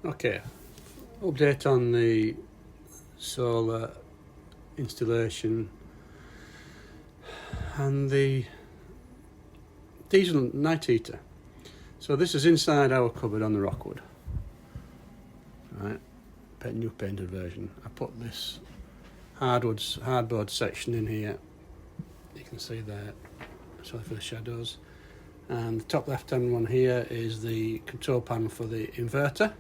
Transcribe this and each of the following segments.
Okay, update on the solar installation and the diesel night heater. So this is inside our cupboard on the Rockwood, right? New painted version. I put this hardboard section in here. You can see there. Sorry for the shadows. And the top left-hand one here is the control panel for the inverter.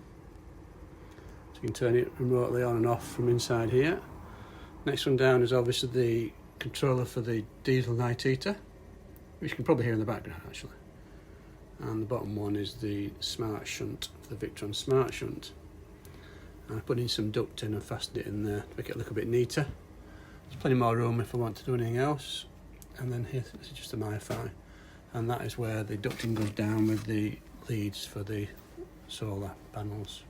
So you can turn it remotely on and off from inside here. Next one down is obviously the controller for the diesel night heater, which you can probably hear in the background actually. And the bottom one is the smart shunt, for the Victron smart shunt. And I put in some duct in and fastened it in there to make it look a bit neater. There's plenty more room if I want to do anything else. And then here, this is just a MiFi. And that is where the ducting goes down with the leads for the solar panels.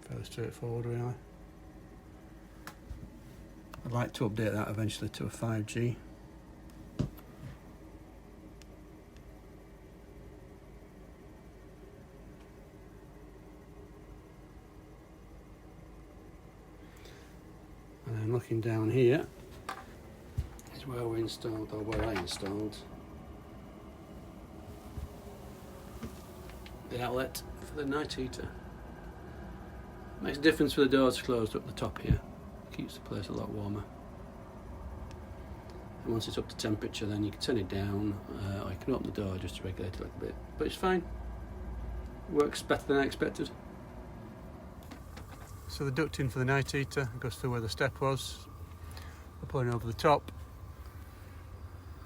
Fairly straightforward really. I'd like to update that eventually to a 5G. And then looking down here is where we installed, or where I installed, the outlet for the night heater. Makes a difference for the doors closed up the top here. Keeps the place a lot warmer. And once it's up to temperature, then you can turn it down, or you can open the door just to regulate it a little bit. But it's fine. Works better than I expected. So the ducting for the night heater goes through where the step was. I put it over the top,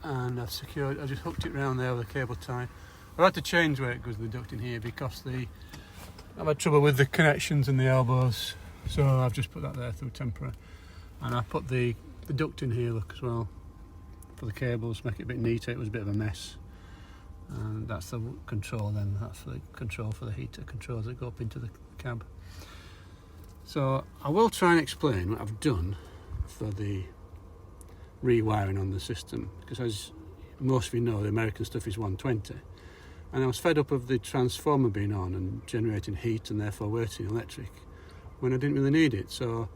and I've just hooked it round there with a cable tie. I've had to change where it goes in the ducting here because I've had trouble with the connections and the elbows, so I've just put that there through temporary. And I put the duct in here, look, as well, for the cables, make it a bit neater. It was a bit of a mess. And that's the control then, that's the control for the heater controls that go up into the cab. So I will try and explain what I've done for the rewiring on the system, because as most of you know, the American stuff is 120, and I was fed up of the transformer being on and generating heat and therefore wasting electric when I didn't really need it. So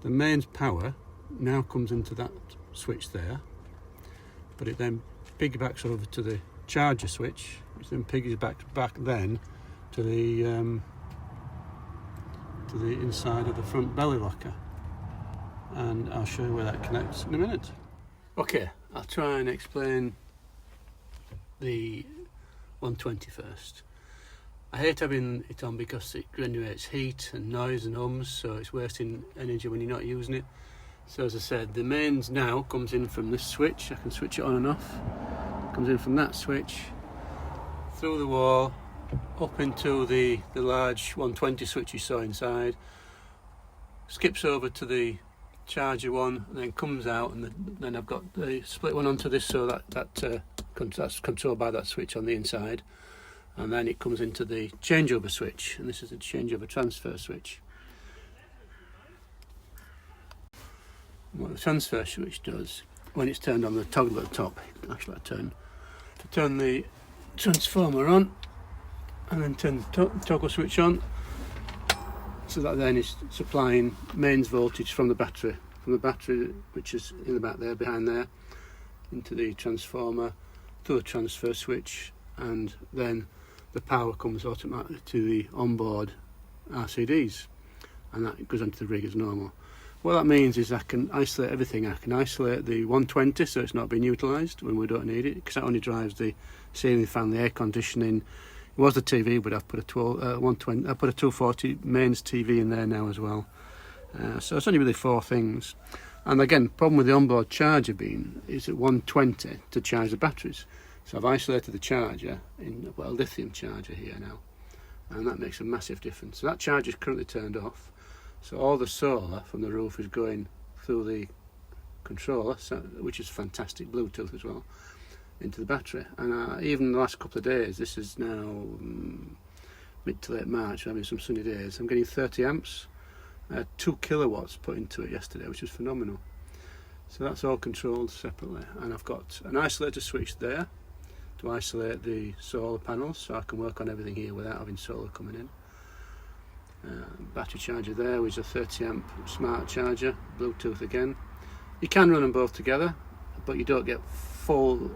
the mains power now comes into that switch there, but it then piggybacks over to the charger switch, which then piggybacks back then to the inside of the front belly locker, and I'll show you where that connects in a minute. Okay, I'll try and explain the 120 first. I hate having it on because it generates heat and noise and hums, so it's wasting energy when you're not using it. So as I said, the mains now comes in from this switch. I can switch it on and off. It comes in from that switch, through the wall, up into the large 120 switch you saw inside, skips over to the charger one, and then comes out, and then I've got the split one onto this, so that's controlled by that switch on the inside, and then it comes into the changeover switch, and this is the changeover transfer switch. And what the transfer switch does, when it's turned on, the toggle at the top, actually to turn the transformer on, and then turn the toggle switch on, so that then is supplying mains voltage from the battery which is in the back there, behind there, into the transformer, through the transfer switch, and then the power comes automatically to the onboard RCDs, and that goes onto the rig as normal. What that means is I can isolate everything. I can isolate the 120 so it's not being utilised when we don't need it, because that only drives the ceiling fan, the air conditioning. It was the TV, but I've put a 120. I put a 240 mains TV in there now as well. So it's only really four things. And again, problem with the onboard charger being is at 120 to charge the batteries. So I've isolated the charger in a lithium charger here now, and that makes a massive difference. So that charger is currently turned off. So all the solar from the roof is going through the controller, which is fantastic, Bluetooth as well, into the battery. And even the last couple of days, this is now mid to late March, having some sunny days, I'm getting 30 amps, 2 kilowatts put into it yesterday, which is phenomenal. So that's all controlled separately, and I've got an isolator switch there to isolate the solar panels, so I can work on everything here without having solar coming in. Battery charger there, which is a 30 amp smart charger, Bluetooth again. You can run them both together, but you don't get full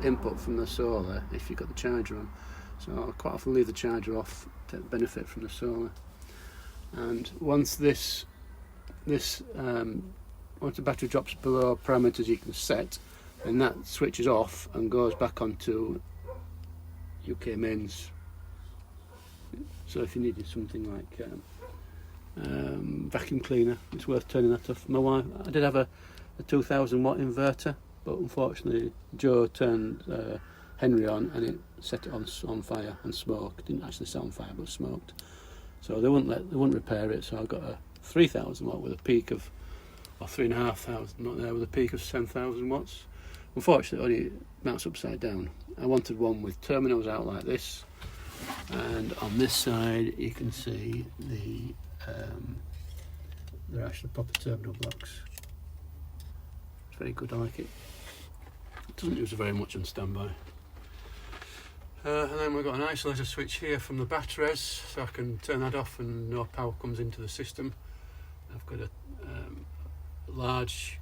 input from the solar if you've got the charger on. So I quite often leave the charger off to benefit from the solar. And once once the battery drops below parameters you can set, then that switches off and goes back onto UK mains. So if you needed something like vacuum cleaner, it's worth turning that off. My wife, I did have a 2000 watt inverter, but unfortunately Joe turned Henry on and it set it on fire and smoked. It didn't actually set on fire, but smoked. So they wouldn't repair it. So I got a 3000 watt with a peak of, or 3500, not there, with a peak of 10,000 watts. Unfortunately, it only mounts upside down. I wanted one with terminals out like this, and on this side you can see they're actually proper terminal blocks. It's very good, I like it. It doesn't use very much on standby. And then we've got an isolator switch here from the batteries, so I can turn that off and no power comes into the system. I've got a large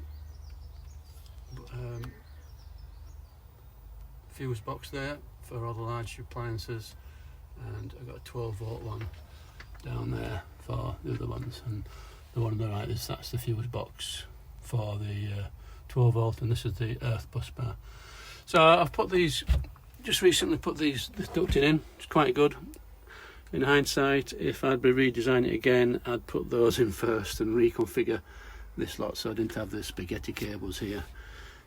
fuse box there for all the large appliances, and I've got a 12 volt one down there for the other ones, and the one on the right that's the fuse box for the 12 volt, and this is the earth bus bar. So I've put these, just recently put this ducting in. It's quite good. In hindsight, if I'd be redesigning it again, I'd put those in first and reconfigure this lot so I didn't have the spaghetti cables here.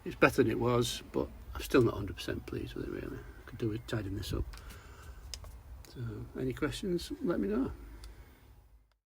It's better than it was, but I'm still not 100% pleased with it really. I could do with tidying this up. So any questions, let me know.